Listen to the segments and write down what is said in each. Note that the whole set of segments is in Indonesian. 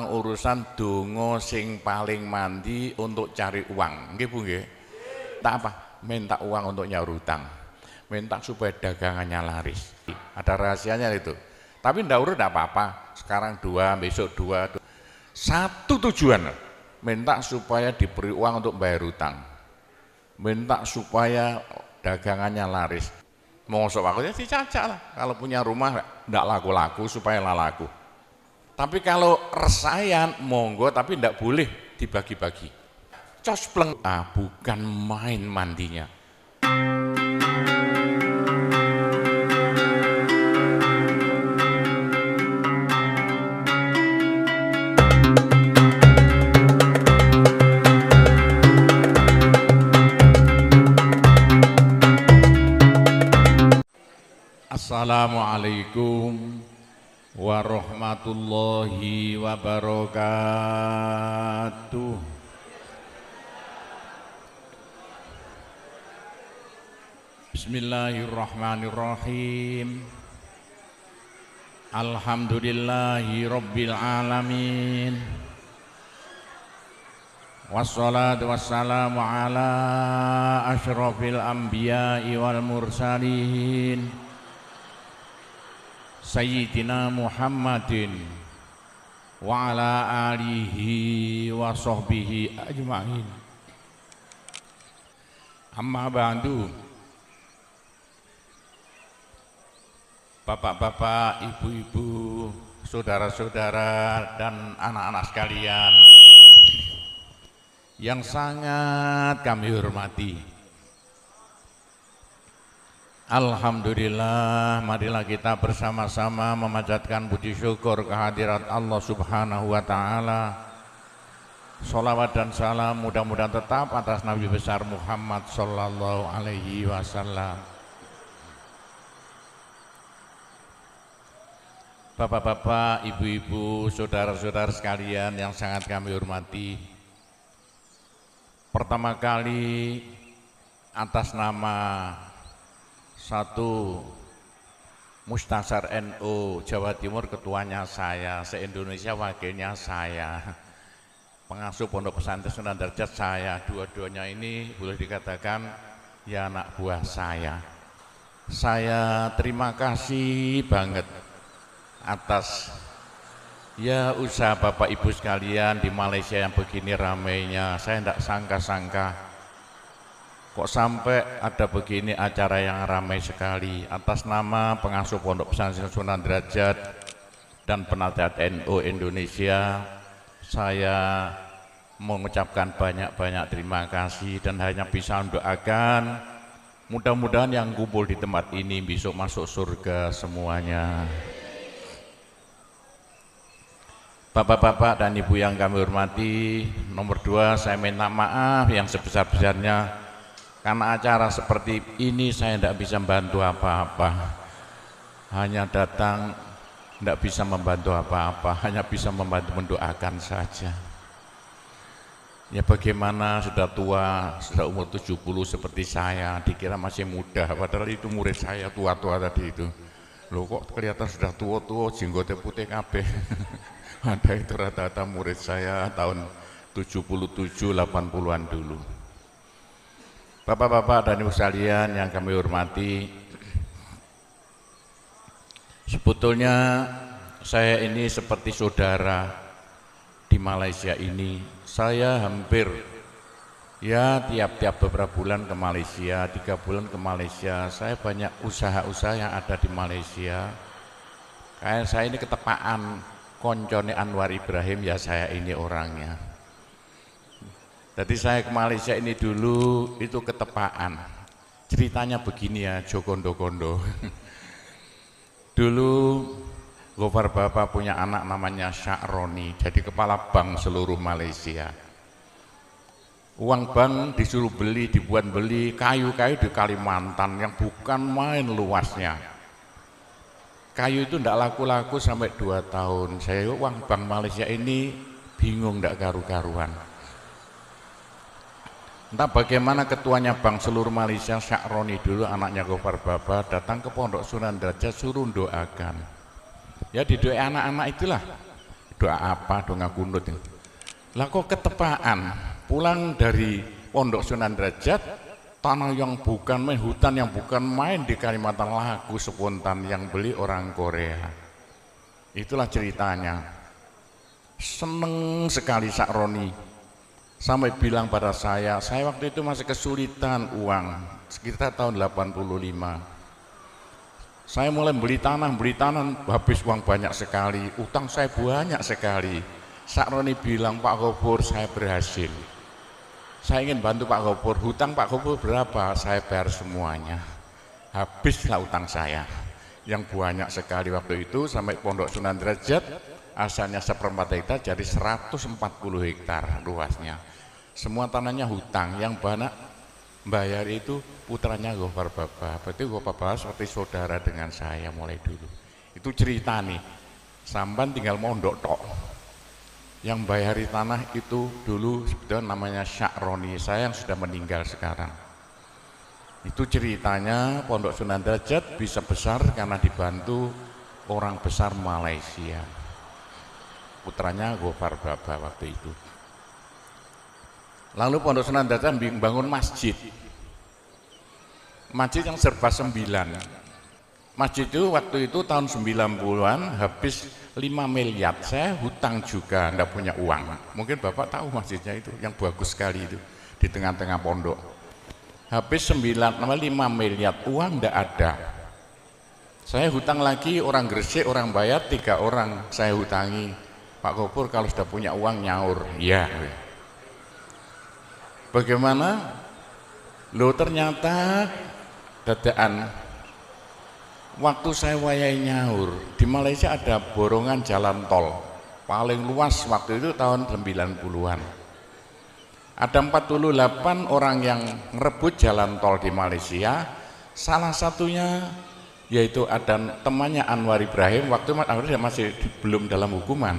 urusan donga sing paling mandi untuk cari uang, nggih Bu nggih. Tak apa? Minta uang untuk nyaur hutang, minta supaya dagangannya laris. Ada rahasianya itu. Tapi ndak urut ndak apa-apa. Sekarang 2, besok 2. Satu tujuan, minta supaya diberi uang untuk bayar hutang, minta supaya dagangannya laris. Mosok aku ya dicacak lah. Kalau punya rumah ndak laku-laku supaya laku. Tapi kalau resayan monggo, tapi tidak boleh dibagi-bagi. Cospleng, bukan main mandinya. Assalamualaikum warahmatullahi wabarakatuh. Bismillahirrahmanirrahim. Alhamdulillahi rabbil alamin. Wassalatu wassalamu ala asyrafil anbiya'i wal mursalin Sayyidina Muhammadin wa ala alihi wa sahbihi ajma'in. Amma ba'du. Bapak-bapak, ibu-ibu, saudara-saudara dan anak-anak sekalian yang sangat kami hormati, alhamdulillah, marilah kita bersama-sama memanjatkan puji syukur kehadirat Allah Subhanahu wa Ta'ala. Sholawat dan salam mudah-mudahan tetap atas Nabi besar Muhammad Sallallahu Alaihi Wasallam. Bapak-bapak, ibu-ibu, saudara-saudara sekalian yang sangat kami hormati, pertama kali atas nama satu Mustasar NU Jawa Timur, ketuanya saya, se-Indonesia wakilnya saya, pengasuh Pondok Pesantren Sunan Derajat saya, dua-duanya ini boleh dikatakan ya anak buah saya. Saya terima kasih banget atas ya usaha Bapak Ibu sekalian di Malaysia yang begini ramainya. Saya tidak sangka-sangka kok sampai ada begini acara yang ramai sekali. Atas nama pengasuh Pondok Pesantren Sunan Derajat dan penasihat NU Indonesia, saya mengucapkan banyak-banyak terima kasih dan hanya bisa mendoakan mudah-mudahan yang kumpul di tempat ini besok masuk surga semuanya. Bapak-bapak dan ibu yang kami hormati, nomor 2, saya minta maaf yang sebesar-besarnya karena acara seperti ini saya tidak bisa membantu apa-apa, hanya datang, tidak bisa membantu apa-apa, hanya bisa membantu mendoakan saja. Ya bagaimana sudah tua, sudah umur 70 seperti saya, dikira masih muda, padahal itu murid saya tua-tua tadi itu. Loh kok kelihatan sudah tua-tua, jenggotnya putih kabeh. Ada itu rata-rata murid saya tahun 77-80-an dulu. Bapak-bapak dan ibu sekalian yang kami hormati, sebetulnya saya ini seperti saudara di Malaysia ini. Saya hampir ya tiap-tiap beberapa bulan ke Malaysia, 3 bulan ke Malaysia. Saya banyak usaha-usaha yang ada di Malaysia. Kayak saya ini ketepaan koncone Anwar Ibrahim, ya saya ini orangnya. Jadi saya ke Malaysia ini dulu itu ketepaan. Ceritanya begini ya, Jogondo-gondo. Dulu Gofar Bapak punya anak namanya Sya'roni, jadi kepala bank seluruh Malaysia. Uang bank disuruh beli, dibuat beli kayu-kayu di Kalimantan yang bukan main luasnya. Kayu itu tidak laku-laku sampai 2 tahun. Saya uang bank Malaysia ini bingung, tidak karu-karuan. Entah bagaimana ketuanya bank seluruh Malaysia, Sya'roni dulu anaknya Gofar Baba, datang ke Pondok Sunan Derajat suruh doakan. Ya didoai anak-anak itulah. doa apa, doa kunut. Lah kok ketepaan pulang dari Pondok Sunan Derajat, tanah yang bukan main, hutan yang bukan main di Kalimantan, lagu spontan yang beli orang Korea. Itulah ceritanya. Seneng sekali Sakroni sampai bilang pada saya waktu itu masih kesulitan uang, sekitar tahun 85. Saya mulai beli tanah, habis uang banyak sekali, utang saya banyak sekali. Sakroni bilang, Pak Gopur, saya berhasil. Saya ingin bantu Pak Gopur, hutang Pak Gopur berapa? Saya bayar semuanya. Habislah utang saya yang banyak sekali waktu itu sampai Pondok Sunan Derajat. Asalnya 1/4 hektar jadi 140 hektar luasnya. Semua tanahnya hutang, yang banyak bayar itu putranya Gofar Baba. Berarti Gofar Baba seperti saudara dengan saya mulai dulu. Itu cerita nih, sampan tinggal mondok tok. Yang bayari tanah itu dulu sebetulnya namanya Sakroni, saya yang sudah meninggal sekarang. Itu ceritanya Pondok Sunan Derajat bisa besar karena dibantu orang besar Malaysia. Putranya Gofar Baba waktu itu. Lalu Pondok Sunan Derajat bangun masjid yang serba 9. Masjid itu waktu itu tahun 90-an habis 5 miliar. Saya hutang juga, enggak punya uang. Mungkin Bapak tahu masjidnya itu, yang bagus sekali itu di tengah-tengah pondok. Habis 5 miliar, uang enggak ada. Saya hutang lagi, orang Gresik, orang Bayat, 3 orang saya hutangi. Pak Gopur kalau sudah punya uang nyaur, ya. Bagaimana? Loh ternyata dadaan. Waktu saya wayai nyaur, di Malaysia ada borongan jalan tol. Paling luas waktu itu tahun 90-an. Ada 48 orang yang ngerebut jalan tol di Malaysia. Salah satunya yaitu ada temannya Anwar Ibrahim, waktu Anwar masih belum dalam hukuman.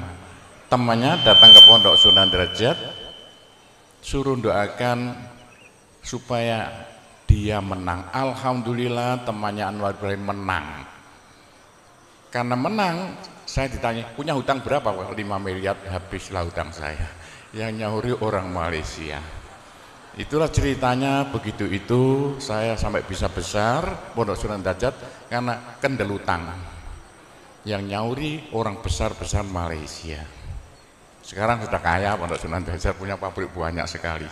Temannya datang ke Pondok Sunan Derajat, suruh doakan supaya dia menang. Alhamdulillah temannya Anwar Ibrahim menang. Karena menang, saya ditanya, punya hutang berapa? 5 miliar, habislah hutang saya. Yang nyauri orang Malaysia. Itulah ceritanya, begitu itu saya sampai bisa besar Pondok Sunan Derajat karena kendel hutang. Yang nyauri orang besar-besar Malaysia. Sekarang sudah kaya Pondok Sunan Derajat, punya pabrik banyak sekali.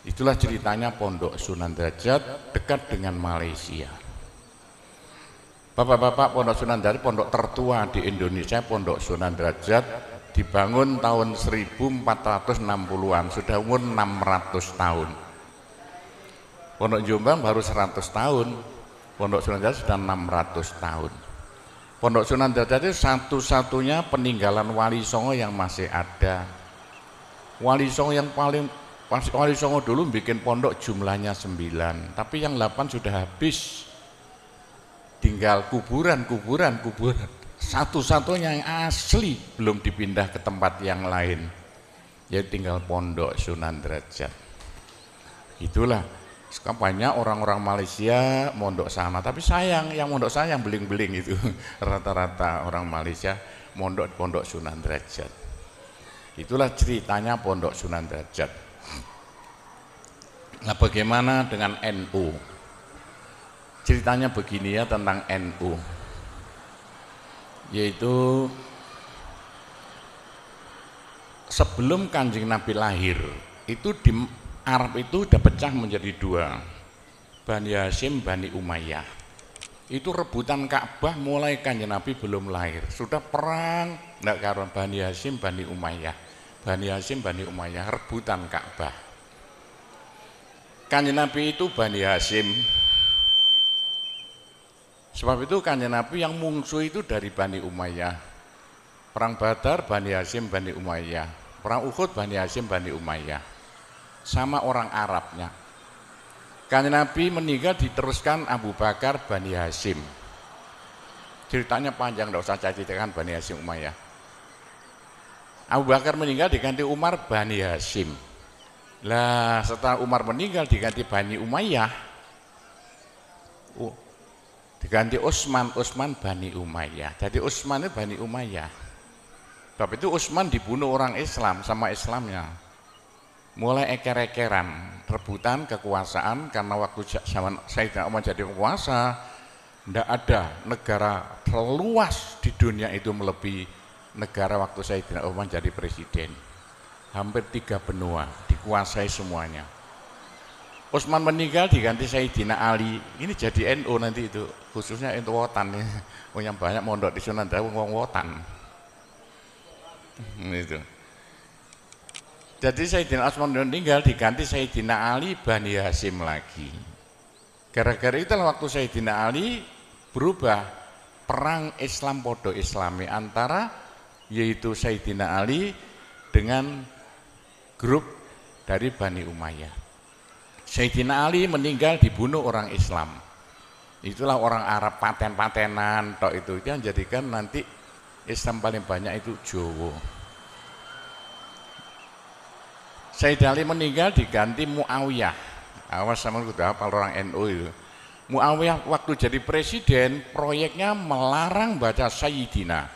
Itulah ceritanya Pondok Sunan Derajat dekat dengan Malaysia. Bapak-bapak, Pondok Sunan Derajat pondok tertua di Indonesia. Pondok Sunan Derajat dibangun tahun 1460-an, sudah umur 600 tahun. Pondok Jombang baru 100 tahun, Pondok Sunan Derajat sudah 600 tahun. Pondok Sunan Derajat itu satu-satunya peninggalan Wali Songo yang masih ada. Wali Songo yang Wali Songo dulu bikin pondok jumlahnya 9, tapi yang 8 sudah habis. Tinggal kuburan. Satu-satunya yang asli belum dipindah ke tempat yang lain. Jadi tinggal Pondok Sunan Derajat. Itulah. Sekarang banyak orang-orang Malaysia mondok sana, tapi sayang yang mondok saya yang beling-beling itu rata-rata orang Malaysia mondok Pondok Sunan Derajat. Itulah ceritanya Pondok Sunan Derajat. Nah, bagaimana dengan NU? Ceritanya begini ya tentang NU, yaitu sebelum Kanjeng Nabi lahir itu di Arab itu udah pecah menjadi 2, Bani Hashim, Bani Umayyah. Itu rebutan Ka'bah mulai Kanjeng Nabi belum lahir, sudah perang enggak karo Bani Hashim, Bani Umayyah. Bani Hashim, Bani Umayyah rebutan Ka'bah. Kanjeng Nabi itu Bani Hashim. Sebab itu Kanjeng Nabi yang musuh itu dari Bani Umayyah. Perang Badar Bani Hashim, Bani Umayyah. Perang Uhud Bani Hashim, Bani Umayyah. Sama orang Arabnya. Kanjeng Nabi meninggal diteruskan Abu Bakar Bani Hashim. Ceritanya panjang, tidak usah saya ceritakan Bani Hashim Umayyah. Abu Bakar meninggal diganti Umar Bani Hashim. Lah setelah Umar meninggal diganti Bani Umayyah. Diganti Utsman Bani Umayyah. Jadi Utsman itu Bani Umayyah. Sebab itu Utsman dibunuh orang Islam sama Islamnya. Mulai eker-ekeran, rebutan kekuasaan karena waktu zaman Sayyidina Umar jadi penguasa, tidak ada negara terluas di dunia itu melebihi negara waktu Sayyidina Umar jadi presiden. Hampir 3 benua dikuasai semuanya. Utsman meninggal diganti Sayyidina Ali. Ini jadi NU nanti itu, khususnya NU Wotan ya. Yang banyak mondok di Sunan Dawu wong Wotan. Itu. Jadi Sayyidina Utsman meninggal diganti Sayyidina Ali Bani Hasyim lagi. Gara-gara itulah waktu Sayyidina Ali berubah, perang Islam podo Islami antara yaitu Sayyidina Ali dengan grup dari Bani Umayyah. Sayyidina Ali meninggal dibunuh orang Islam. Itulah orang Arab paten-patenan tok itu yang jadikan nanti Islam paling banyak itu Jawa. Sayyidina Ali meninggal diganti Muawiyah. Awas sama udah hafal orang NU itu. Muawiyah waktu jadi presiden proyeknya melarang baca Sayyidina.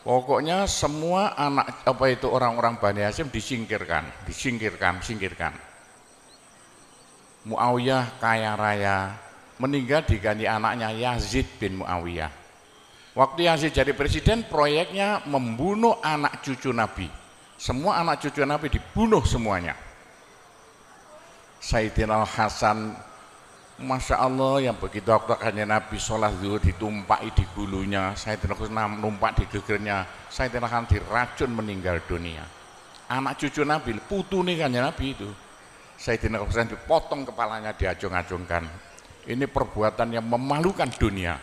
Pokoknya semua anak apa itu orang-orang Bani Hasyim disingkirkan. Muawiyah kaya raya, meninggal diganti anaknya Yazid bin Muawiyah. Waktu Yazid jadi presiden, proyeknya membunuh anak cucu Nabi. Semua anak cucu Nabi dibunuh semuanya. Sayyidina Hasan, Masya Allah, yang begitu waktu Nabi sholat zuhur ditumpaki di gulunya, Sayyidina Hasan numpak di gegernya, Sayyidina Hasan diracun meninggal dunia. Anak cucu Nabi, putune Nabi itu, Sayyidina Hasan dipotong kepalanya, diacung-acungkan. Ini perbuatan yang memalukan dunia.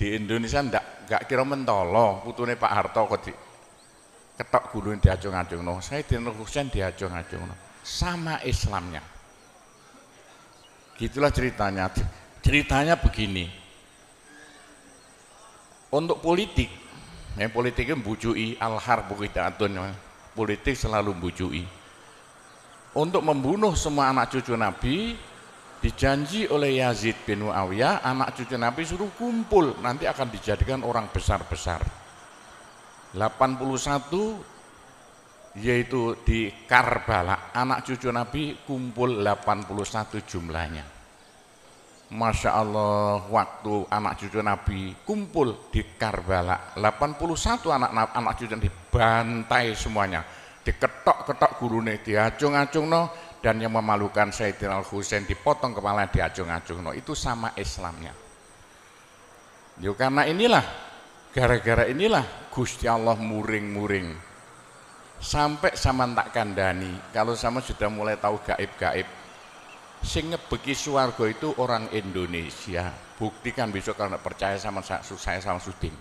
Di Indonesia enggak kira mentolo, putune Pak Harto kok ketok gulune diacung-acung no. Sayyidina Husain diacung-acung no. Sama Islamnya. Gitulah ceritanya. Ceritanya begini. Untuk politik, politiknya membujui al-harbu qidatun. Politik selalu membujui. Untuk membunuh semua anak cucu Nabi, dijanji oleh Yazid bin Muawiyah, anak cucu Nabi suruh kumpul, nanti akan dijadikan orang besar-besar. 81 yaitu di Karbala, anak cucu Nabi kumpul 81 jumlahnya. Masya Allah, waktu anak cucu Nabi kumpul di Karbala, 81 anak cucu Nabi dibantai semuanya, diketok-ketok gurune, diacung-acung no. Dan yang memalukan Sayyidina Husain dipotong kepala, diacung-acung no. Itu sama Islamnya. Yo karena inilah, gara-gara inilah Gusti Allah muring-muring sampai sama tak kandani. Kalau sama sudah mulai tahu gaib-gaib, sing ngebeki swarga itu orang Indonesia. Buktikan besok kalau percaya sama saya sama Sudin.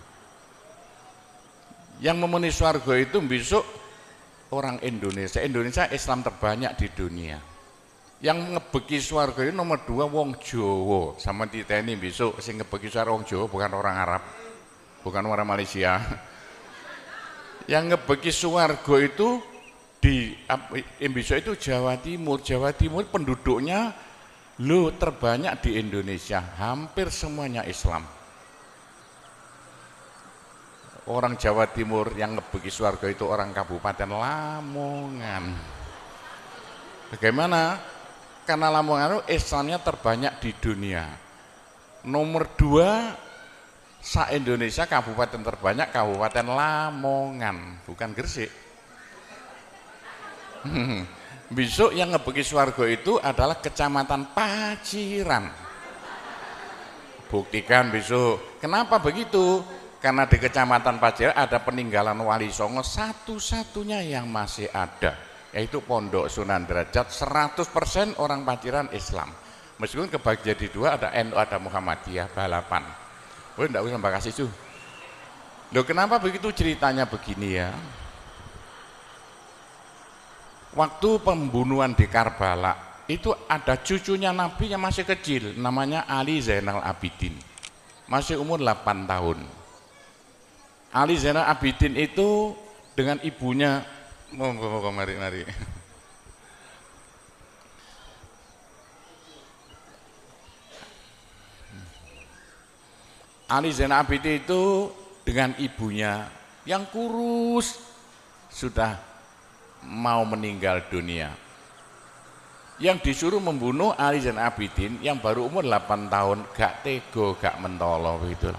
Yang memenuhi swarga itu besok orang Indonesia. Indonesia Islam terbanyak di dunia. Yang ngebeki swarga itu nomor 2 wong Jawa. Sama diteni besok sing ngebeki swarga wong Jawa, bukan orang Arab, bukan orang Malaysia. Yang ngebeki swarga itu di besok itu Jawa Timur. Jawa Timur penduduknya terbanyak di Indonesia, hampir semuanya Islam. Orang Jawa Timur yang ngebeki swarga itu orang Kabupaten Lamongan. Bagaimana? Karena Lamongan itu Islamnya terbanyak di dunia. Nomor 2 se-Indonesia kabupaten terbanyak Kabupaten Lamongan, bukan Gresik. Besok yang ngebeki swarga itu adalah Kecamatan Paciran. Buktikan besok. Kenapa begitu? Karena di Kecamatan Paciran ada peninggalan Wali Songo satu-satunya yang masih ada, yaitu Pondok Sunan Derajat. 100% orang Paciran Islam. Meskipun kebagi jadi 2, ada NU, ada Muhammadiyah, balapan. Oh, enggak usah mbak kasih tuh. Loh, kenapa begitu ceritanya begini ya? Waktu pembunuhan di Karbala itu ada cucunya Nabi yang masih kecil, namanya Ali Zainal Abidin, masih umur 8 tahun. Ali Zainal Abidin itu dengan ibunya, mari. Ali Zainal Abidin itu dengan ibunya yang kurus sudah mau meninggal dunia. Yang disuruh membunuh Ali Zainal Abidin yang baru umur 8 tahun, gak tego, gak mentolo gitu.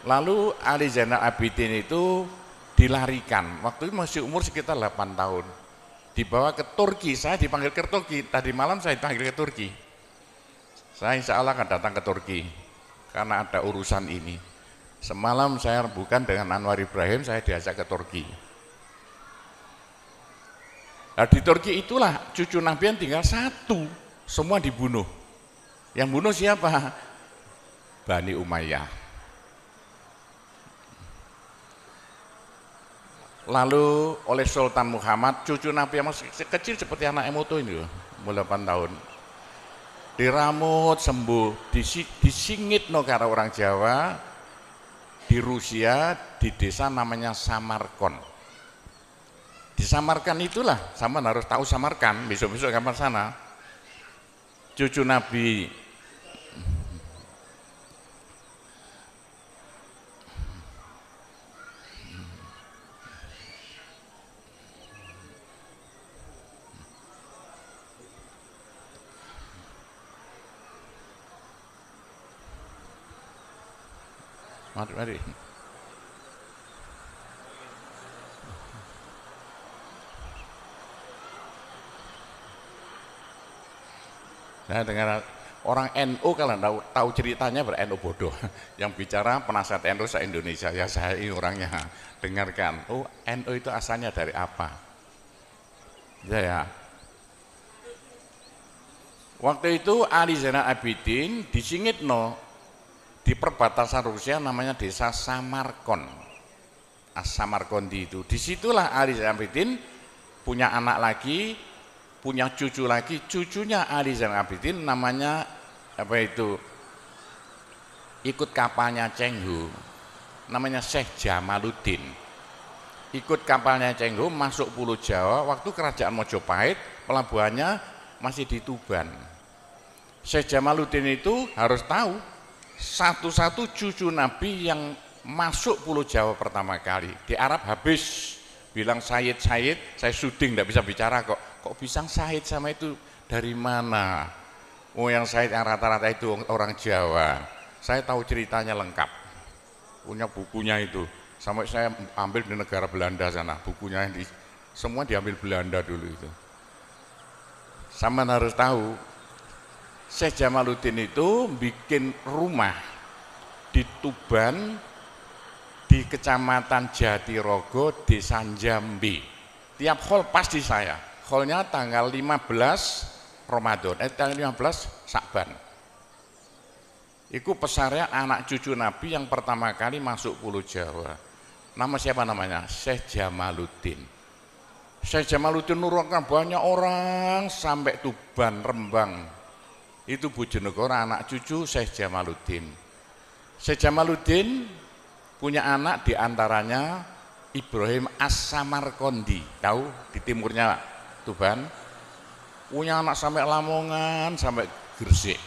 Lalu Ali Zainal Abidin itu dilarikan, waktu itu masih umur sekitar 8 tahun. Dibawa ke Turki, saya dipanggil ke Turki, tadi malam saya dipanggil ke Turki. Saya insya Allah akan datang ke Turki, karena ada urusan ini. Semalam saya bukan dengan Anwar Ibrahim, saya diajak ke Turki. Nah, di Turki itulah cucu Nabi yang tinggal satu, semua dibunuh. Yang bunuh siapa? Bani Umayyah. Lalu oleh Sultan Muhammad, cucu Nabi yang masih kecil seperti anak Emoto ini, umur 8 tahun. Diramut sembuh, disingit no karo orang Jawa, di Rusia, di desa namanya Samarkand. Di Samarkand itulah, sama harus tahu Samarkand, besok-besok kapan sana. Cucu Nabi mari. Saya dengar orang NU kalau tahu ceritanya ber-NU bodoh. Yang bicara penasihat NU se-Indonesia, ya saya ini orangnya. Dengarkan, oh NU itu asalnya dari apa? Ya. Waktu itu Ali Zainal Abidin disingit di perbatasan Rusia namanya desa Samarkand. Samarkandi itu. Disitulah Ali Zainal Abidin punya anak lagi, punya cucu lagi. Cucunya Ali Zainal Abidin namanya apa itu? Ikut kapalnya Cheng Ho, namanya Syekh Jamaluddin. Ikut kapalnya Cheng Ho masuk Pulau Jawa. Waktu kerajaan Mojopahit pelabuhannya masih di Tuban. Syekh Jamaluddin itu harus tahu satu-satu cucu Nabi yang masuk Pulau Jawa pertama kali. Di Arab habis bilang Sayyid, saya syuting tidak bisa bicara kok bisa Sayyid sama itu dari mana? Oh yang Sayyid yang rata-rata itu orang Jawa. Saya tahu ceritanya lengkap, punya bukunya itu. Sampai saya ambil di negara Belanda sana, bukunya semua diambil Belanda dulu itu. Sama harus tahu, Syekh Jamaluddin itu bikin rumah di Tuban, di Kecamatan Jatirogo, Desa Jambi. Tiap hall pasti saya. Hallnya tanggal 15 Ramadan, tanggal 15 Syakban. Itu pesarnya anak cucu Nabi yang pertama kali masuk Pulau Jawa. Nama siapa namanya? Syekh Jamaluddin. Syekh Jamaluddin nurunkan banyak orang sampai Tuban, Rembang. Itu Bojonegoro anak cucu Syekh Jamaluddin. Syekh Jamaluddin punya anak diantaranya Ibrahim As-Samarkandi, tahu di timurnya Tuban. Punya anak sampai Lamongan, sampai Gresik.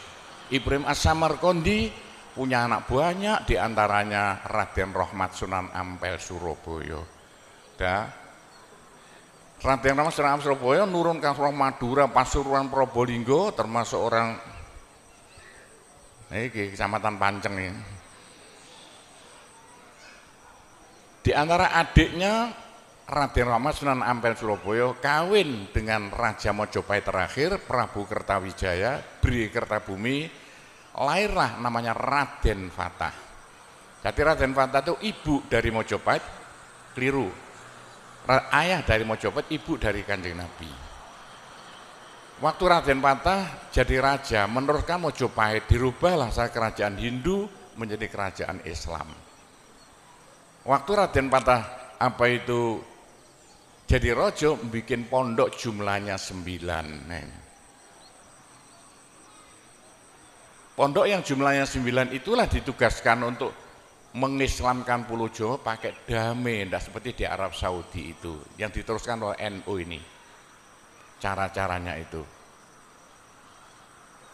Ibrahim As-Samarkandi punya anak banyak, diantaranya Raden Rahmat Sunan Ampel Surabaya. Raden Rahmat Sunan Ampel Surabaya nurunkan orang Madura, Pasuruan, Probolinggo, termasuk orang ini Kecamatan Panceng ini. Di antara adiknya Raden Rahmat Sunan Ampel Surabaya kawin dengan Raja Mojopahit terakhir Prabu Kertawijaya, Bri Kertabumi, lahirlah namanya Raden Fatah. Jadi Raden Fatah itu ibu dari Mojopahit, keliru. Ayah dari Mojopahit, ibu dari Kanjeng Nabi. Waktu Raden Fatah jadi raja, meneruskan Mojopahit, dirubahlah kerajaan Hindu menjadi kerajaan Islam. Waktu Raden Fatah jadi rojo, bikin pondok jumlahnya 9. Pondok yang jumlahnya 9 itulah ditugaskan untuk mengislamkan Pulau Jawa pakai damai, tidak seperti di Arab Saudi itu yang diteruskan oleh NU ini. Cara-caranya itu.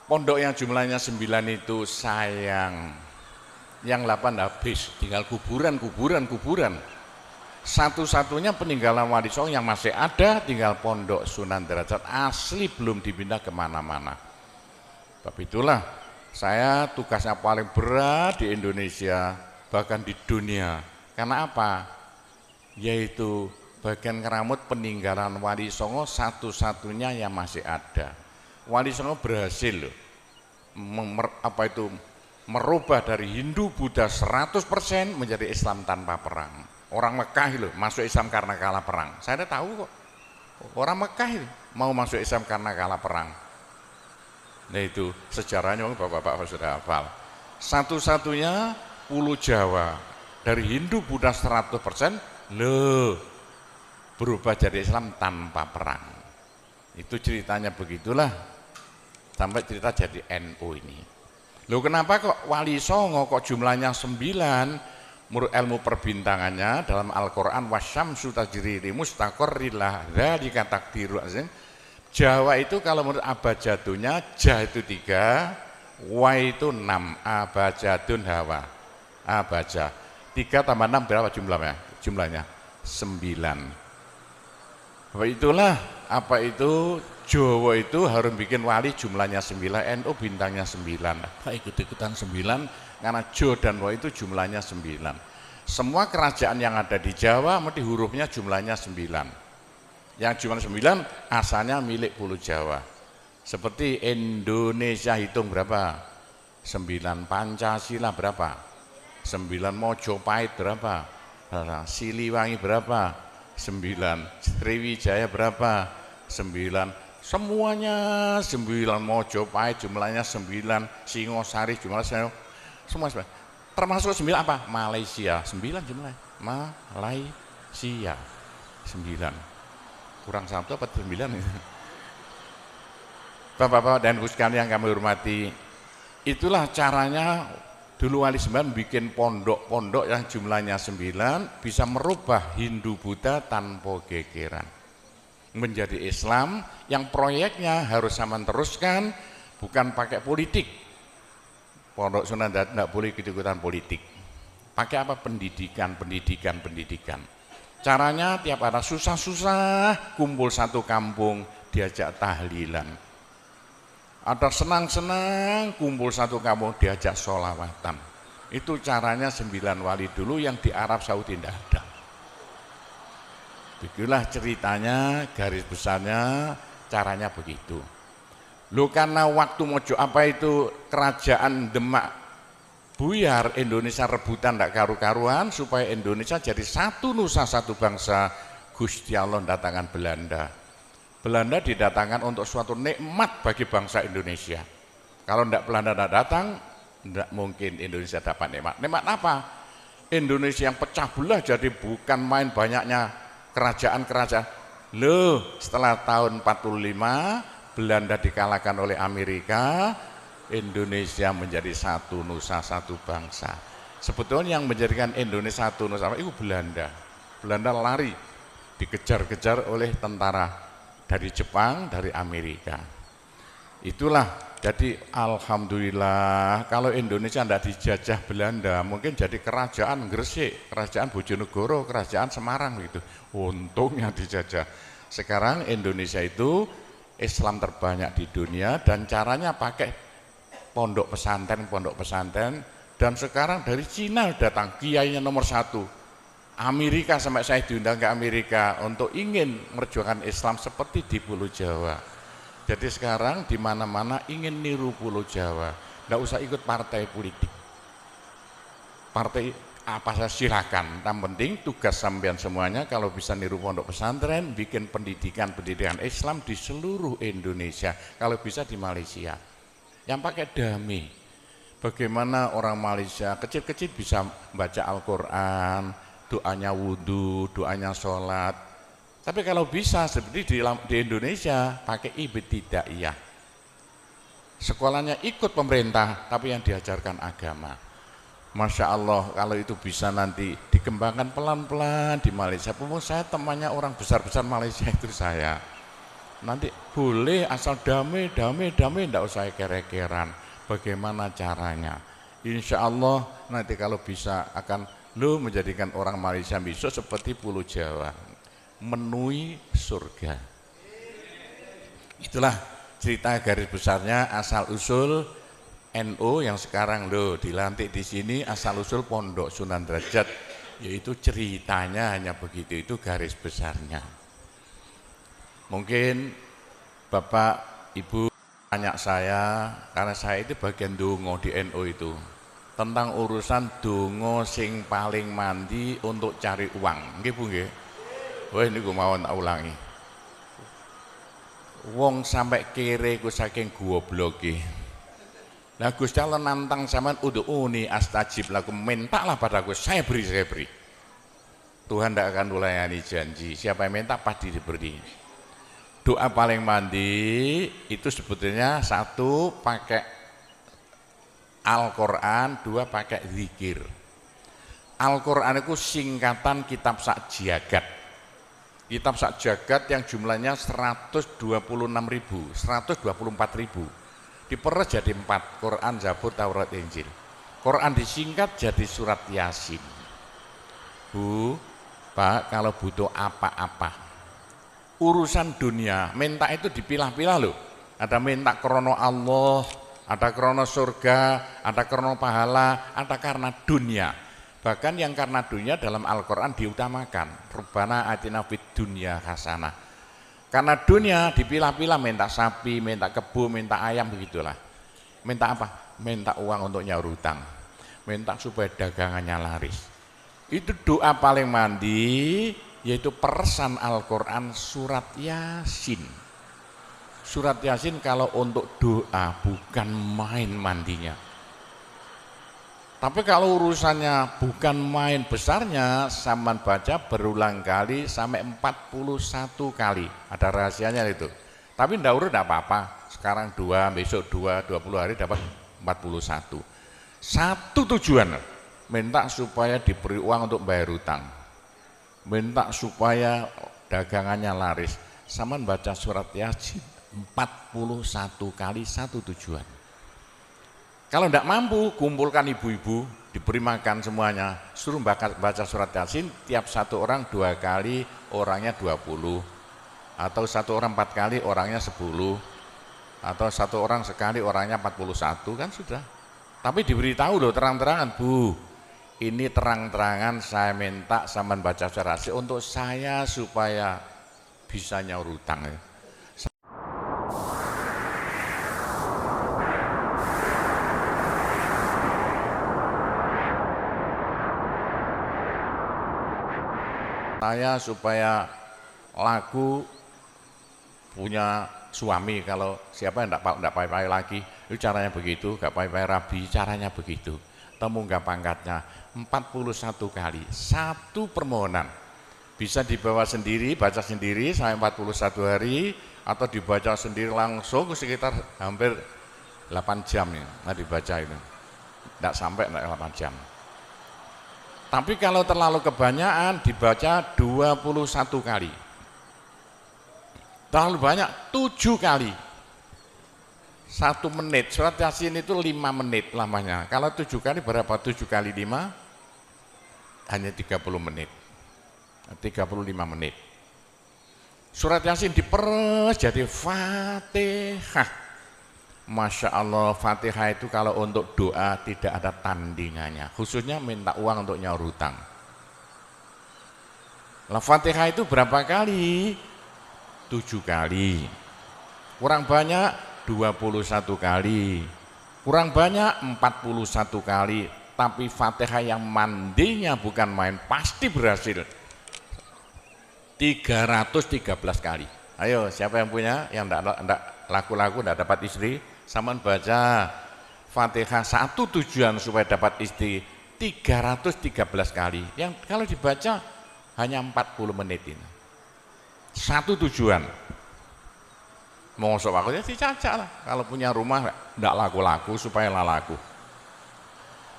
Pondok yang jumlahnya 9 itu sayang, yang 8 habis, tinggal kuburan. Satu-satunya peninggalan Wali Songo yang masih ada tinggal Pondok Sunan Derajat, asli belum dipindah kemana-mana. Tapi itulah saya tugasnya paling berat di Indonesia, bahkan di dunia. Karena apa? Yaitu bagian keramut peninggalan Wali Songo satu-satunya yang masih ada. Wali Songo berhasil loh, merubah dari Hindu Buddha 100% menjadi Islam tanpa perang. Orang Mekah itu masuk Islam karena kalah perang. Saya tahu kok. Orang Mekah itu mau masuk Islam karena kalah perang. Nah itu sejarahnya bapak-bapak sudah hafal. Satu-satunya Pulau Jawa dari Hindu Buddha 100% loh berubah jadi Islam tanpa perang. Itu ceritanya begitulah sampai cerita jadi NU ini. Loh kenapa kok Wali Songo kok jumlahnya 9? Menurut ilmu perbintangannya dalam Al-Quran wasyamsu tajri li mustaqarrin laha dzalika taqdirul azim. Jawa itu kalau menurut abjadnya ja itu 3, wa itu 6, abjadun hawa. Abjad 3 tambah 6 berapa jumlahnya? 9. Itulah apa itu Jawa itu harus bikin wali jumlahnya 9, NU bintangnya 9. Ikut-ikutan 9 karena Jo dan Wa itu jumlahnya 9. Semua kerajaan yang ada di Jawa mesti hurufnya jumlahnya 9. Yang jumlah 9 asalnya milik Pulau Jawa. Seperti Indonesia hitung berapa? 9, Pancasila berapa? 9, Mojopahit berapa? Siliwangi berapa? 9, Sriwijaya berapa? 9, semuanya 9, Mojopahit jumlahnya 9, Singosari jumlahnya semua 9. Termasuk 9 apa? Malaysia 9 jumlahnya. Malaysia 9. Kurang 1 apa 9 itu? Bapak-bapak dan ibu sekalian yang kami hormati, itulah caranya dulu Wali 9 bikin pondok-pondok yang jumlahnya 9 bisa merubah Hindu Buddha tanpa gegeran menjadi Islam yang proyeknya harus sama teruskan, bukan pakai politik. Pondok Sunan tidak boleh ikut-ikutan politik. Pakai apa? Pendidikan. Caranya tiap ada susah-susah kumpul satu kampung diajak tahlilan. Ada senang-senang kumpul satu kampung diajak sholawatan. Itu caranya 9 wali dulu yang di Arab Saudi tidak ada. Begitulah ceritanya, garis besarnya caranya begitu. Loh karena waktu mojo apa itu kerajaan Demak buyar, Indonesia rebutan tidak karu-karuan supaya Indonesia jadi satu nusa satu bangsa. Gusti Allah datangkan Belanda. Belanda didatangkan untuk suatu nikmat bagi bangsa Indonesia. Kalau Belanda tidak datang, tidak mungkin Indonesia dapat nikmat. Nikmat apa? Indonesia yang pecah belah jadi bukan main banyaknya kerajaan-kerajaan. Loh setelah tahun 45 Belanda dikalahkan oleh Amerika, Indonesia menjadi satu nusa satu bangsa. Sebetulnya yang menjadikan Indonesia satu nusa itu Belanda. Belanda lari, dikejar-kejar oleh tentara dari Jepang, dari Amerika. Itulah jadi alhamdulillah kalau Indonesia tidak dijajah Belanda mungkin jadi kerajaan Gresik, kerajaan Bojonegoro, kerajaan Semarang gitu. Untungnya dijajah. Sekarang Indonesia itu Islam terbanyak di dunia dan caranya pakai pondok pesantren dan sekarang dari Cina datang kiainya nomor 1. Amerika sampai saya diundang ke Amerika untuk ingin merjuangkan Islam seperti di Pulau Jawa. Jadi sekarang di mana-mana ingin niru Pulau Jawa, tidak usah ikut partai politik. Partai apa saja silakan, yang penting tugas sampean semuanya kalau bisa niru pondok pesantren, bikin pendidikan Islam di seluruh Indonesia, kalau bisa di Malaysia yang pakai dami. Bagaimana orang Malaysia kecil-kecil bisa baca Al-Quran, doanya wudhu, doanya sholat. Tapi kalau bisa seperti di Indonesia pakai ibtidaiyah, sekolahnya ikut pemerintah tapi yang diajarkan agama. Masya Allah kalau itu bisa nanti dikembangkan pelan-pelan di Malaysia. Saya temannya orang besar-besar Malaysia itu saya. Nanti boleh asal damai, tidak usah kere-keran. Bagaimana caranya? Insya Allah nanti kalau bisa akan Lo menjadikan orang Malaysia besok seperti Pulau Jawa, menuhi surga. Itulah cerita garis besarnya asal usul NU yang sekarang lo dilantik di sini, asal usul Pondok Sunan Derajat, yaitu ceritanya hanya begitu, itu garis besarnya. Mungkin Bapak Ibu tanya saya, karena saya itu bagian dongo di NU itu, tentang urusan dongo sing paling mandi untuk cari uang. Nggih Bu nggih. Wah niku mawon tak ulangi. Wong sampai kere ku saking gobloke. Lah Gusti Allah nantang sampean ud'uni astajib lakum, mintalah padaku, saya beri, saya beri. Tuhan tidak akan melayani janji, siapa yang minta pasti diberi. Doa paling mandi itu sebetulnya satu pakai Al-Quran, dua pakai zikir. Al-Quran itu singkatan kitab sak jagat. Kitab sak jagat yang jumlahnya 126.000, 124.000. Diperes jadi 4, Quran, Zabur, Taurat, Injil. Quran disingkat jadi surat Yasin. Bu, Pak, kalau butuh apa-apa, urusan dunia, minta itu dipilah-pilah loh. Ada minta krono Allah, ada krono surga, ada krono pahala, ada karena dunia. Bahkan yang karena dunia dalam Al-Quran diutamakan. Rabbana atina fid dunya hasanah. Karena dunia dipilah-pilah, minta sapi, minta kebo, minta ayam, begitulah. Minta apa? Minta uang untuk nyaur hutang. Minta supaya dagangannya laris. Itu doa paling mandi, yaitu peresan Al-Quran surat Yasin. Surat Yasin kalau untuk doa bukan main mandinya. Tapi kalau urusannya bukan main besarnya, sampean baca berulang kali sampai 41 kali. Ada rahasianya itu. Tapi ndak urut enggak apa-apa. Sekarang 2, besok 2, 20 hari dapat 41. Satu tujuan, minta supaya diberi uang untuk bayar hutang. Minta supaya dagangannya laris. Sampean baca surat Yasin 41 kali, satu tujuan. Kalau tidak mampu, kumpulkan ibu-ibu, diberi makan semuanya, suruh baca surat Yasin, tiap satu orang 2 kali, orangnya 20, atau satu orang 4 kali, orangnya 10, atau satu orang sekali, orangnya 41, kan sudah. Tapi diberitahu loh terang-terangan, Bu, ini terang-terangan saya minta sampean baca surat Yasin untuk saya supaya bisa nyaur hutang. Saya supaya laku punya suami, kalau siapa yang enggak pai-pai lagi, itu caranya begitu, enggak pai-pai rabi, caranya begitu. Temu enggak pangkatnya 41 kali, satu permohonan. Bisa dibawa sendiri, baca sendiri sampai 41 hari, atau dibaca sendiri langsung sekitar hampir 8 jam ya, nah dibaca itu. Enggak sampai 8 jam. Tapi kalau terlalu kebanyakan dibaca 21 kali. Terlalu banyak 7 kali. 1 menit, surat Yasin itu 5 menit lamanya. Kalau 7 kali berapa? 7 kali 5 hanya 30 menit. 35 menit. Surat Yasin diperes jadi Fatihah. Masya Allah, Fatihah itu kalau untuk doa tidak ada tandingannya, khususnya minta uang untuk nyaur hutang. Lah Fatihah itu berapa kali? 7 kali. Kurang banyak 21 kali. Kurang banyak 41 kali. Tapi Fatihah yang mandinya bukan main, pasti berhasil 313 kali. Ayo, siapa yang punya, yang enggak laku-laku, enggak dapat istri, sama baca Fatihah, satu tujuan supaya dapat istri 313 kali. Yang kalau dibaca hanya 40 menit ini. Satu tujuan. Mau sok aku ya dicacak lah. Kalau punya rumah enggak laku-laku supaya laku.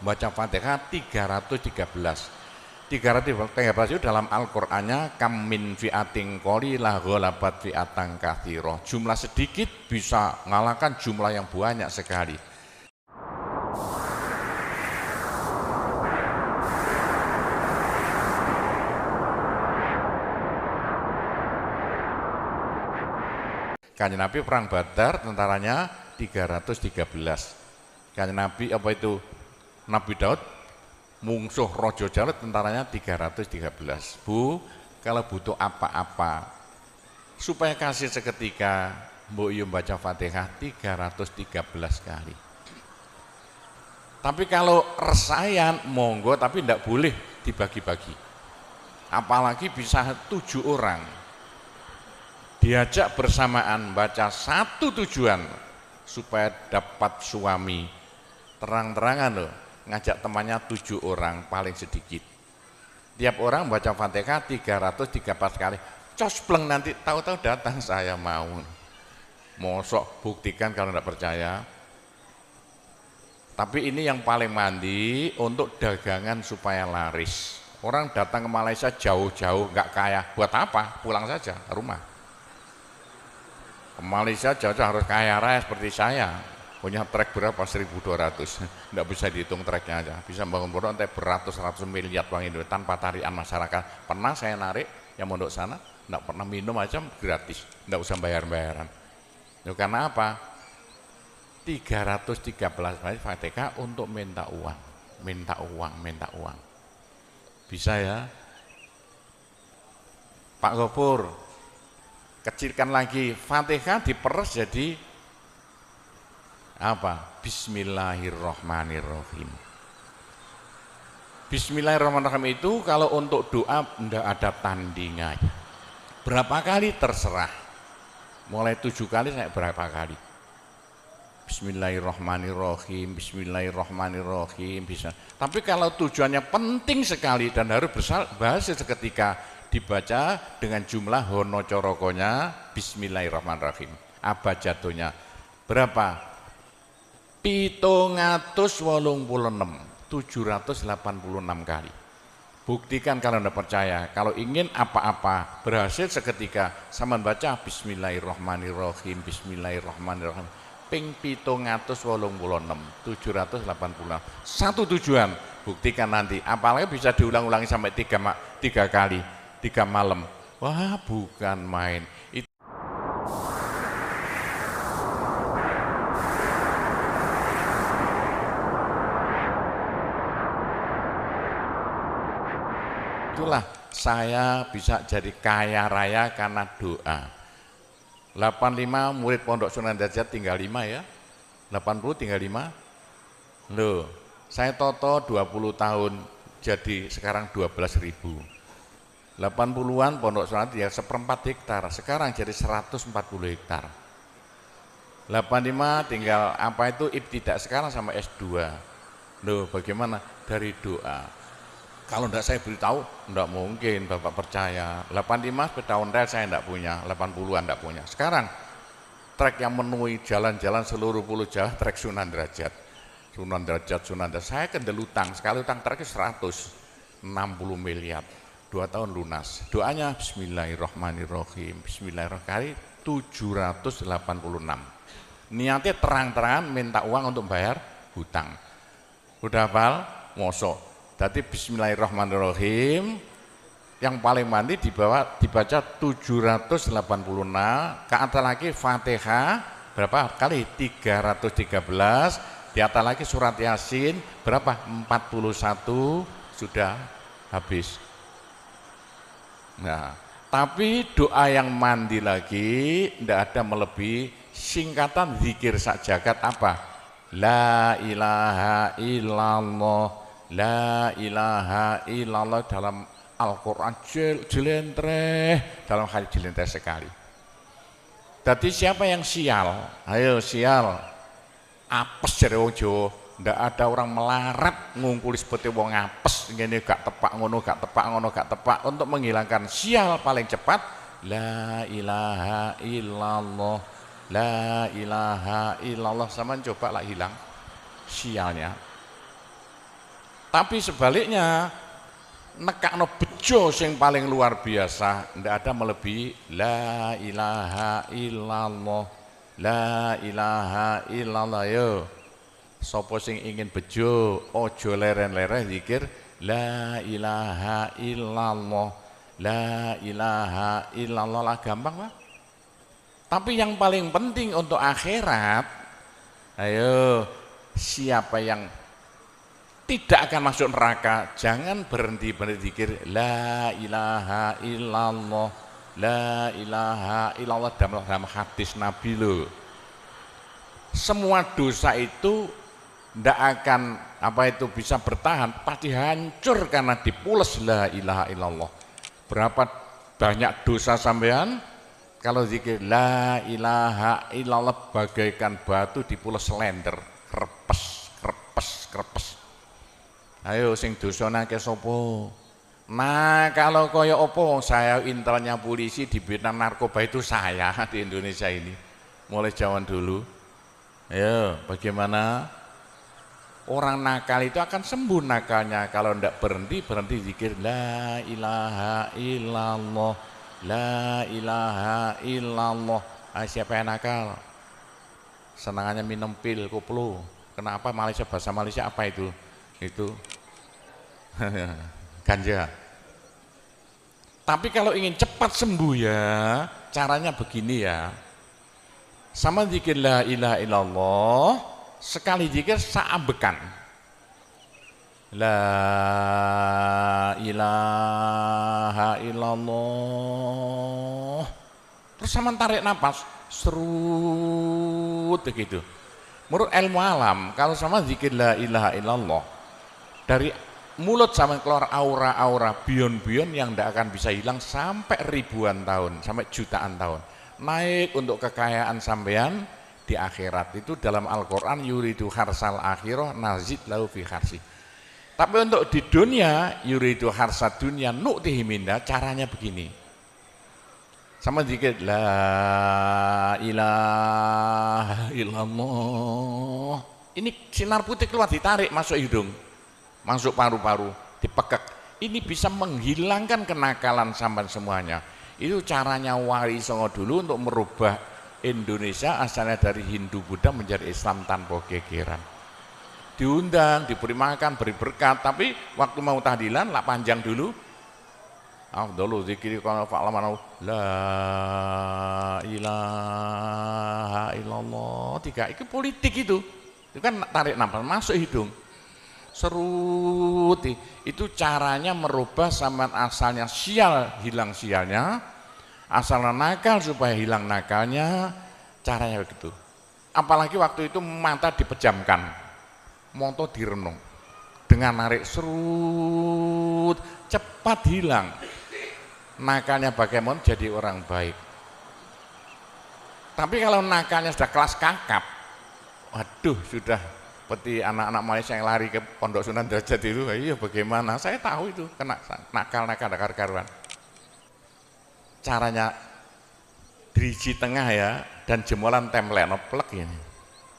Baca Fatihah 313. 313 itu dalam Al-Qur'annya kam min fi'atin qalilah ghalabat fi'atan katsirah. Jumlah sedikit bisa mengalahkan jumlah yang banyak sekali. Kanjeng Nabi perang Badar tentaranya 313. Kanjeng Nabi apa itu? Nabi Daud mungsuh Raja Jalut tentaranya 313. Bu, kalau butuh apa-apa supaya kasih seketika, mbok yo baca Fatihah 313 kali. Tapi kalau resayan monggo, tapi tidak boleh dibagi-bagi. Apalagi bisa 7 orang diajak bersamaan baca satu tujuan supaya dapat suami. Terang-terangan loh, ngajak temannya 7 orang paling sedikit. Tiap orang baca Fatihah 313 kali. Cospleng nanti tahu-tahu datang saya mau. Mosok buktikan kalau tidak percaya. Tapi ini yang paling mandi untuk dagangan supaya laris. Orang datang ke Malaysia jauh-jauh nggak kaya, buat apa? Pulang saja ke rumah. Ke Malaysia jauh-jauh harus kaya raya seperti saya. Punya trek berapa? 1.200. Nggak bisa dihitung treknya aja. Bisa bangun pondok sampai beratus-ratus miliar uang Indonesia tanpa tarian masyarakat. Pernah saya narik yang mondok sana, nggak pernah minum aja gratis, nggak usah bayar-bayaran. Ya, karena apa? 313 kali Fatihah untuk minta uang, minta uang, minta uang. Bisa ya? Pak Gopur, kecilkan lagi, Fatihah diperes jadi apa? Bismillahirrahmanirrahim. Bismillahirrahmanirrahim itu kalau untuk doa tidak ada tandingannya. Berapa kali terserah. Mulai 7 kali saya berapa kali. Bismillahirrahmanirrahim, Bismillahirrahmanirrahim bisa. Tapi kalau tujuannya penting sekali dan harus berhasil seketika, dibaca dengan jumlah hono corokonya Bismillahirrahmanirrahim. Abjadnya berapa? 786 kali. Buktikan kalau Anda percaya. Kalau ingin apa-apa berhasil seketika, sama baca Bismillahirrahmanirrahim, Bismillahirrahmanirrahim. Ping 786. Satu tujuan, buktikan nanti. Apalagi bisa diulang-ulangi sampai 3 kali, 3 malam. Wah, bukan main. Itulah saya bisa jadi kaya raya karena doa. 85 murid Pondok Sunan Derajat tinggal 5 ya. 80 tinggal 5. Loh, saya toto 20 tahun jadi sekarang 12.000. 80-an Pondok Sunan ya 1/4 hektar, sekarang jadi 140 hektar. 85 tinggal apa itu ibtidak sekarang sama S2. Loh, bagaimana? Dari doa. Kalau enggak saya beritahu, enggak mungkin Bapak percaya. 85 sepeda ontel saya enggak punya, 80-an enggak punya. Sekarang trek yang memenuhi jalan-jalan seluruh Pulau Jawa, trek Sunan Derajat. Sunan Derajat. Saya kendelutang, sekali utang trek 160 miliar. 2 tahun lunas. Doanya Bismillahirrahmanirrahim. Bismillahirrahmanirrahim 786. Niatnya terang-terangan minta uang untuk bayar hutang. Udah hafal? Mosok. Jadi Bismillahirrahmanirrahim yang paling mandi dibaca 786, ke atas lagi Fatihah berapa kali? 313, di atas lagi surat Yasin berapa? 41, sudah habis. Nah, tapi doa yang mandi lagi tidak ada melebihi singkatan zikir sajagat apa? La ilaha illallah. La ilaha illallah dalam Al-Quran jelentreh, dalam hadis jelentreh sekali. Jadi siapa yang sial? Ayo sial. Apes dari wong Jawa. Ndak ada orang melarat ngungkuli seperti wong apes. Ini gak tepak ngono, gak tepak ngono, gak tepak. Untuk menghilangkan sial paling cepat, la ilaha illallah. La ilaha illallah. Sama coba lah hilang sialnya. Tapi sebaliknya nekakno bejo sing paling luar biasa, ndak ada melebihi la ilaha illallah. La ilaha illallah. Yo sapa sing ingin bejo ojo leren-leren zikir la ilaha illallah. La ilaha illallah lah, gampang Pak. Tapi yang paling penting untuk akhirat, ayo siapa yang tidak akan masuk neraka, jangan berhenti zikir la ilaha illallah, la ilaha illallah dalam hadis Nabi loh. Semua dosa itu tidak akan bisa bertahan, pasti hancur karena dipules la ilaha illallah. Berapa banyak dosa sampean kalau zikir la ilaha illallah bagaikan batu dipules lender, krepes krepes krepes. Ayo sing dosane akeh sapa? Nah, kalau koyo opo, saya intelnya polisi di bidang narkoba itu saya di Indonesia ini. Mulai zaman dulu. Ayo, bagaimana? Orang nakal itu akan sembuh nakalnya kalau ndak berhenti zikir la ilaha illallah, la ilaha illallah. Siapa yang nakal? Senangannya minum pil koplo. Kenapa Malaysia, bahasa Malaysia apa itu? Itu ganja. Tapi kalau ingin cepat sembuh ya, caranya begini ya. Sama zikir la ilaha illallah, sekali zikir saambekan. La ilaha illallah. Terus sama tarik nafas, serut begitu. Menurut ilmu alam, kalau sama zikir la ilaha illallah, dari mulut sama keluar aura-aura bion-bion yang tidak akan bisa hilang sampai ribuan tahun, sampai jutaan tahun. Naik untuk kekayaan sampean di akhirat. Itu dalam Al-Quran, yuridu harsal akhirah nazid lahu fi harsi. Tapi untuk di dunia, yuridu harsad dunia nu'tihi minda, caranya begini. Sama dikit la ilaha illallah. Ini sinar putih keluar, ditarik masuk hidung, masuk paru-paru, dipekek. Ini bisa menghilangkan kenakalan sampan semuanya. Itu caranya Wali Songo dulu untuk merubah Indonesia asalnya dari Hindu Buddha menjadi Islam tanpa gegeran. Diundang, diberi makan, beri berkat, tapi waktu mau tahlilan lah panjang dulu. Afdalu zikri kana fa'laman la ilaha illallah. Tiga, itu politik itu. Itu kan tarik nafas masuk hidung. Serut, itu caranya merubah sampean asalnya sial, hilang sialnya, asalnya nakal supaya hilang nakalnya, caranya begitu. Apalagi waktu itu mata dipejamkan, moto direnung, dengan narik serut, cepat hilang nakalnya, bagaimana jadi orang baik. Tapi kalau nakalnya sudah kelas kakap, waduh, sudah seperti anak-anak Malaysia yang lari ke Pondok Sunan Derajat itu, iya bagaimana? Saya tahu itu kena nakal-nakal karuan. Caranya driji tengah ya, dan jemulan template plek ini,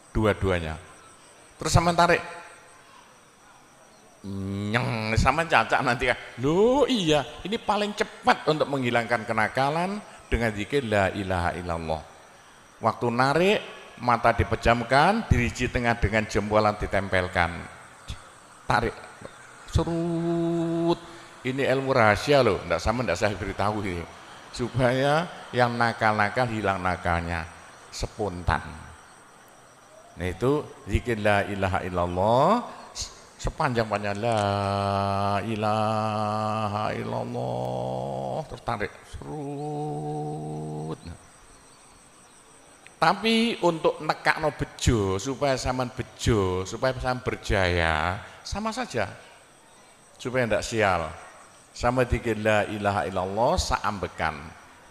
dua-duanya. Terus sama tarik, nyeng, sama cacak nanti kan. Loh iya, ini paling cepat untuk menghilangkan kenakalan dengan zikir la ilaha illallah. Waktu narik, mata dipejamkan, diriji tengah dengan jempolan ditempelkan, tarik, serut. Ini ilmu rahasia loh, tidak saya beritahu ini, supaya yang nakal-nakal hilang nakalnya spontan. Nah itu zikir la ilaha illallah, sepanjang-panjang la ilaha illallah, tertarik, serut. Tapi untuk nekakno bejo, supaya sampean bejo, supaya sampean berjaya, sama saja. Supaya tidak sial. Sama dikir la ilaha illallah, saambekan.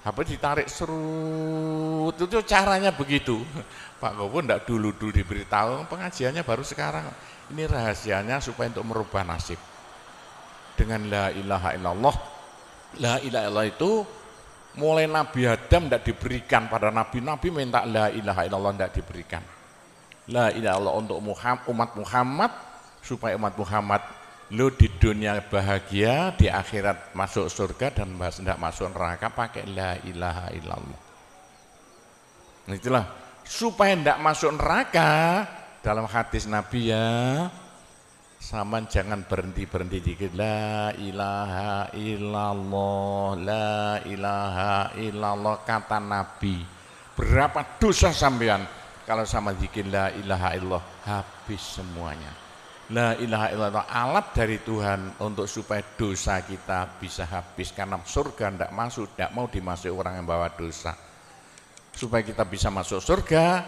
Habis ditarik serut, itu caranya begitu. Pak Gowo tidak dulu diberitahu, pengajiannya baru sekarang. Ini rahasianya supaya untuk merubah nasib. Dengan la ilaha illallah. La ilaha illallah itu mulai Nabi Adam tidak diberikan, pada nabi-nabi minta la ilaha illallah tidak diberikan. La ilaha illallah untuk umat Muhammad, supaya umat Muhammad lo di dunia bahagia, di akhirat masuk surga, dan tidak masuk neraka pakai la ilaha illallah. Nah, itulah supaya tidak masuk neraka. Dalam hadis Nabi ya, sama jangan berhenti dikit la ilaha illallah, la ilaha illallah, kata Nabi. Berapa dosa sampean kalau sama zikir la ilaha illallah habis semuanya. La ilaha illallah alat dari Tuhan untuk supaya dosa kita bisa habis, karena surga tidak masuk, tidak mau dimasuki orang yang bawa dosa. Supaya kita bisa masuk surga,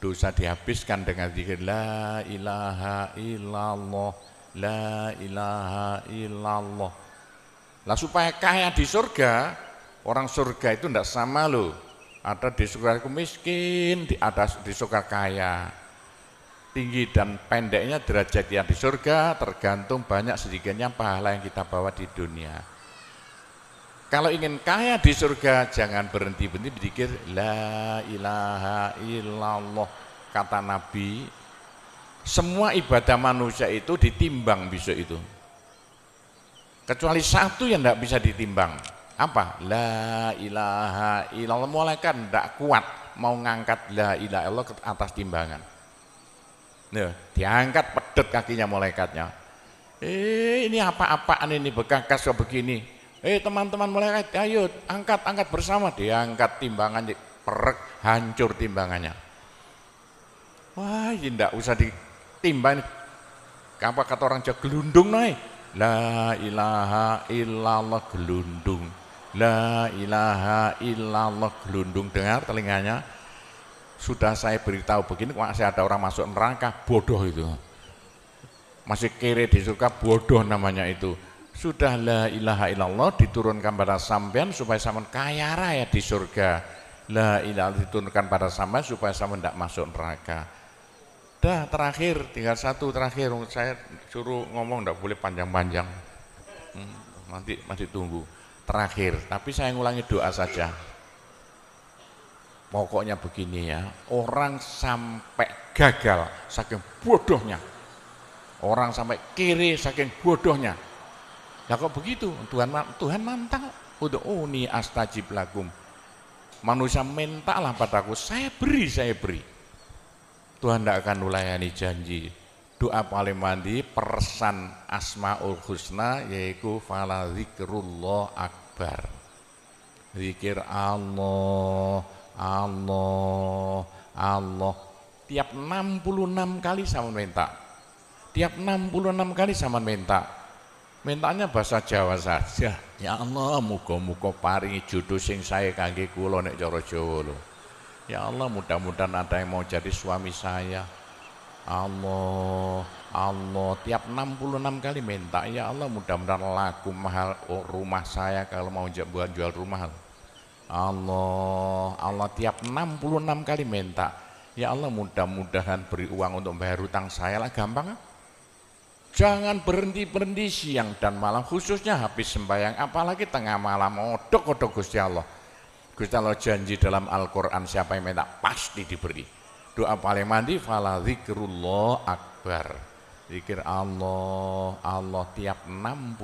dosa dihabiskan dengan zikir la ilaha illallah, la ilaha illallah. Lah supaya kaya di surga, orang surga itu tidak sama loh. Ada di surga miskin, ada di surga kaya. Tinggi dan pendeknya derajatnya di surga tergantung banyak sedikitnya pahala yang kita bawa di dunia. Kalau ingin kaya di surga, jangan berhenti-berhenti berzikir la ilaha illallah. Kata Nabi, semua ibadah manusia itu ditimbang besok itu. Kecuali satu yang tidak bisa ditimbang. Apa? La ilaha illallah. Malaikat tidak kuat mau ngangkat la ilaha illallah ke atas timbangan. Nah, diangkat pedet kakinya malaikatnya. Ini apa-apaan ini bekas begini. Teman-teman malaikat, ayo angkat bersama. Diangkat timbangannya, perek, hancur timbangannya. Wah, ini tidak usah ditimbang. Apa kata orang Jawa, gelundung naik. La ilaha illallah gelundung. La ilaha illallah gelundung. Dengar telinganya. Sudah saya beritahu begini, masih ada orang masuk neraka, bodoh itu. Masih kere di surga, bodoh namanya itu. Sudah la ilaha illallah diturunkan pada sampean supaya sampean kaya raya di surga. La ilaha diturunkan pada sampean supaya sampean tidak masuk neraka. Dah terakhir, tinggal satu terakhir. Saya suruh ngomong tidak boleh panjang-panjang. Nanti masih tunggu. Terakhir, tapi saya ngulangi doa saja. Pokoknya begini ya, orang sampai gagal saking bodohnya, orang sampai kiri saking bodohnya. Ya kok begitu? Tuhan nantang, ud'uni astajib lakum. Manusia mintalah padaku, saya beri. Tuhan tidak akan melayani janji. Doa paling mandi persan Asmaul Husna, yaitu fala zikrullah akbar. Zikir Allah. Tiap 66 kali sama minta. Tiap 66 kali sama minta. Mintanya bahasa Jawa saja. Ya Allah, muga-muga paringi jodoh sing sae kangge kula nek cara Jawa lho. Ya Allah, mudah-mudahan ada yang mau jadi suami saya. Allah, tiap 66 kali minta. Ya Allah, mudah-mudahan laku mahal rumah saya kalau mau jual rumah. Allah tiap 66 kali minta. Ya Allah, mudah-mudahan beri uang untuk bayar hutang saya lah, gampang. Jangan berhenti siang dan malam, khususnya habis sembahyang, apalagi tengah malam. Odok Gusti Allah. Gusti Allah janji dalam Al-Quran, siapa yang minta pasti diberi. Doa paling mandi fala zikrullah akbar. Zikir Allah tiap 66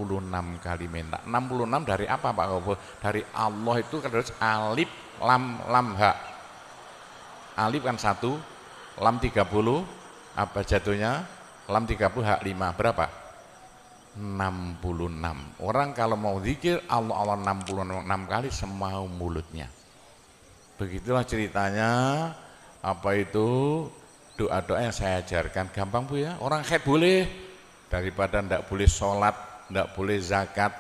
kali minta. 66 dari apa Pak Kobo? Dari Allah itu kan harus alif lam ha. Alif kan 1, lam 30, apa jatuhnya? Lam 30 hak 5, berapa? 66. Orang kalau mau zikir Allah 66 kali semau mulutnya. Begitulah ceritanya. Apa itu? Doa-doa yang saya ajarkan gampang Bu ya. Orang haid boleh, daripada tidak boleh sholat, tidak boleh zakat.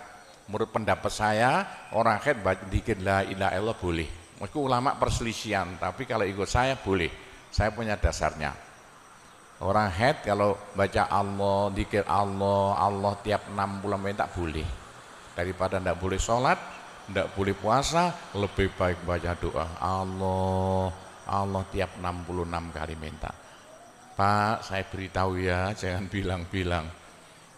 Menurut pendapat saya, orang haid dikit la ilaha illallah boleh. Meskipun ulama perselisihan, tapi kalau ikut saya boleh. Saya punya dasarnya. Orang haid kalau baca Allah, dikir Allah tiap 60 menit tak boleh. Daripada tidak boleh sholat, tidak boleh puasa, lebih baik baca doa Allah tiap 66 kali minta. Pak, saya beritahu ya, jangan bilang-bilang.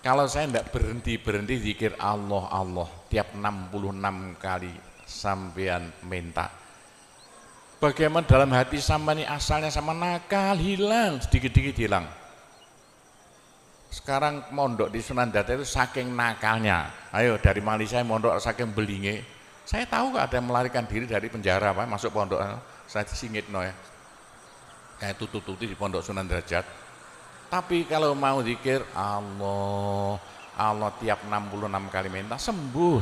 Kalau saya tidak berhenti zikir Allah tiap 66 kali sampean minta. Bagaimana dalam hati sama ini asalnya sama nakal, hilang, sedikit-sedikit hilang. Sekarang mondok di Sunan Data itu saking nakalnya. Ayo dari Malaysia mondok saking belinge. Saya tahu gak ada yang melarikan diri dari penjara Pak, masuk pondok. Saya singit ya. Kayak tutup-tutup di pondok Sunan Derajat. Tapi kalau mau zikir Allah tiap 66 kali minta sembuh.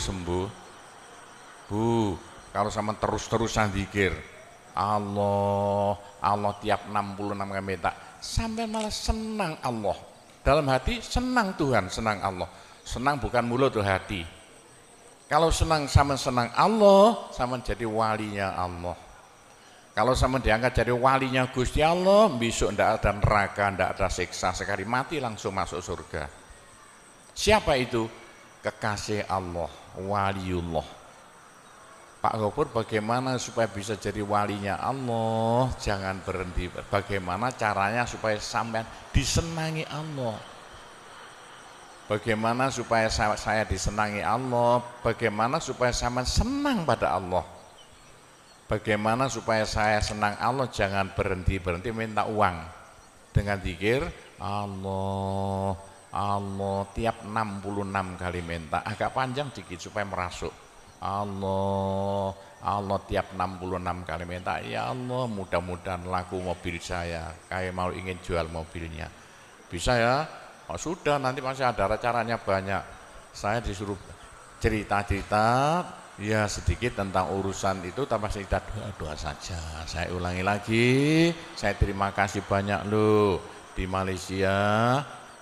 Bu, kalau sama terus-terusan zikir Allah, Allah tiap 66 kali minta, sampai malah senang Allah. Dalam hati senang Tuhan, senang Allah. Senang bukan mulut tuh hati. Kalau senang sama senang Allah, sama jadi walinya Allah. Kalau sama diangkat jadi walinya Gusti Allah, besok ndak ada neraka, ndak ada siksa, sekali mati langsung masuk surga. Siapa itu? Kekasih Allah, waliullah. Pak Gopur bagaimana supaya bisa jadi walinya Allah? Jangan berhenti. Bagaimana caranya supaya sampean disenangi Allah? Bagaimana supaya saya disenangi Allah? Bagaimana supaya sampean senang pada Allah? Bagaimana supaya saya senang Allah? Jangan berhenti minta uang. Dengan zikir Allah, Allah tiap 66 kali minta. Agak panjang dikit supaya merasuk. Allah, Allah tiap 66 kali minta. Ya Allah, mudah-mudahan laku mobil saya. Kayak mau ingin jual mobilnya. Bisa ya? Oh, sudah, nanti masih ada caranya banyak. Saya disuruh cerita-cerita ya sedikit tentang urusan itu, tanpa cerita doa saja. Saya ulangi lagi, saya terima kasih banyak loh di Malaysia.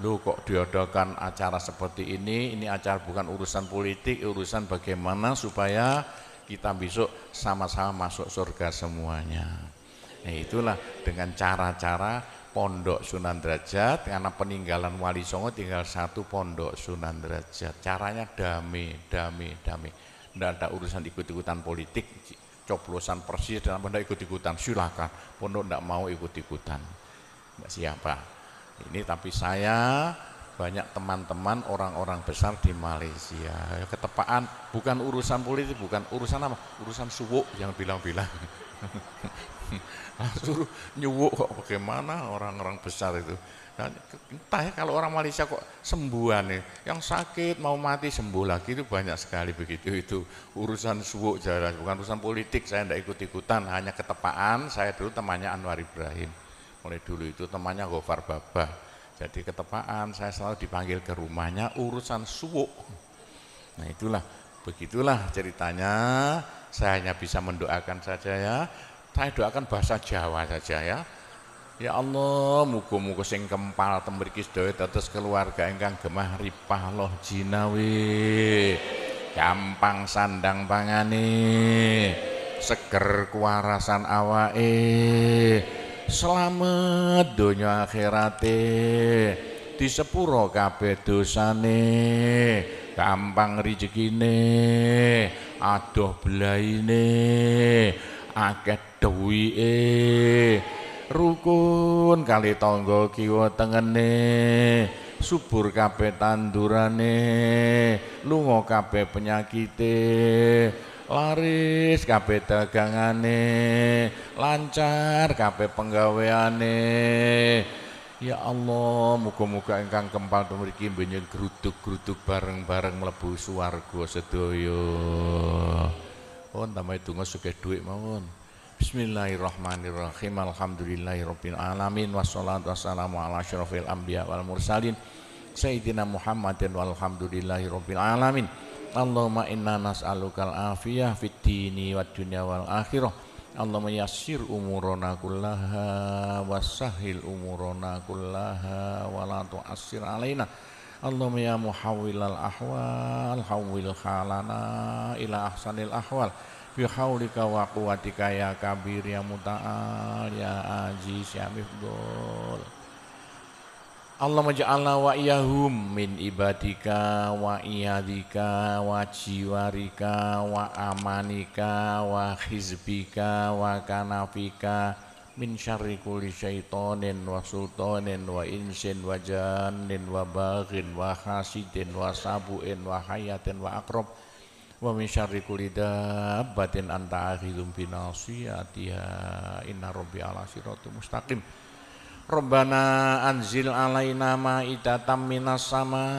Loh kok diadakan acara seperti ini acara bukan urusan politik, urusan bagaimana supaya kita besok sama-sama masuk surga semuanya. Nah itulah dengan cara-cara Pondok Sunan Derajat, karena peninggalan Wali Songo tinggal satu Pondok Sunan Derajat. Caranya damai. Tidak ada urusan ikut-ikutan politik, coblosan persis dan tidak ikut-ikutan, silakan. Pondok tidak mau ikut-ikutan, tidak siapa. Ini tapi saya banyak teman-teman orang-orang besar di Malaysia. Ketepaan bukan urusan politik, bukan urusan apa? Urusan suwuk yang bilang-bilang. Suruh nyuwuk kok bagaimana orang-orang besar itu. Nah, entah ya kalau orang Malaysia kok sembuhan nih, yang sakit mau mati sembuh lagi itu banyak sekali begitu. Itu urusan suwuk jalan, bukan urusan politik. Saya tidak ikut-ikutan, hanya ketepaan. Saya dulu temannya Anwar Ibrahim, mulai dulu itu temannya Gofar Babah. Jadi ketepaan saya selalu dipanggil ke rumahnya urusan suwuk. Nah itulah, begitulah ceritanya. Saya hanya bisa mendoakan saja ya. Saya doakan bahasa Jawa saja ya. Ya Allah, muga-muga sing kempal tembriki sedaya dados keluarga ingkang gemah ripah loh jinawi, gampang sandang pangane, seger kuwarasan awake, selamat donya akhirate, disepuro kabeh dosane, gampang rezekine, adoh belaine, akeh duwike, rukun kali tangga kiwa tengene, subur kabeh tandurane, lunga kabeh penyakite, laris kabeh dagangane, lancar kabeh penggaweane. Ya Allah, muga-muga ingkang kempal mriki mbenjen gruduk-gruduk bareng-bareng mlebu swarga sedaya. Pun tambahi donga sugih dhuwit mawon. Bismillahirrahmanirrahim. Alhamdulillahirabbil alamin wassalatu wassalamu ala asyrofil anbiya wal mursalin sayyidina Muhammadin walhamdulillahirabbil alamin. Allahumma inna nas'alukal afiyah fid dini wad dunya wal akhirah. Allahumma yassir umurana kullaha wassahhil umurana kullaha wa la tu'assir alaina. Allahumma ya muhawwilal ahwal hawwil halana ila ahsanil ahwal bihaulika wa quwwatika ya kabir ya muta'al ya aziz ya mifdul. Allahumma ja'alna wa iyahum min ibadika wa iyadika wa jiwarika wa amanika wa hizbika wa kanafika min syarri kulli syaitonin wa sultanin wa insin wa jannin wa baghin wa hasidin wa sabu'in wa hayatin wa akrab wa min syarri kulli dabbatin anta akhidhum binasiyatiha inna rabbi ala siratul mustaqim. Rabbana anzil alaina ma'idatan minas sama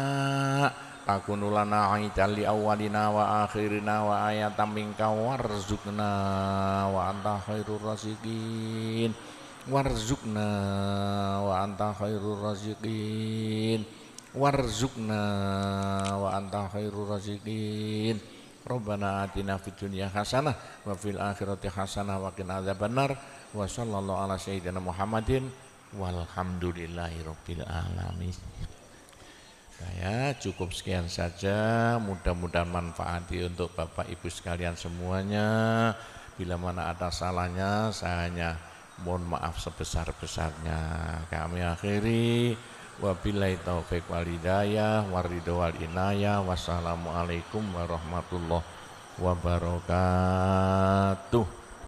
takunu lana aidan li awwalina wa akhirina wa ayatan minka warzuqna wa anta khairur raziqin warzuqna wa anta khairur raziqin warzuqna wa anta khairur raziqin Rabbana atina fid dunya hasanah wa fil akhirati hasanah wa qina adzabannar. Wa sallallahu ala sayyidina Muhammadin walhamdulillahi rabbil alamin. Ya, cukup sekian saja, mudah-mudahan manfaati untuk Bapak Ibu sekalian semuanya. Bila mana ada salahnya, saya hanya mohon maaf sebesar-besarnya. Kami akhiri, wabillahi taufiq wal hidayah, waridho wal inayah, wassalamualaikum warahmatullahi wabarakatuh.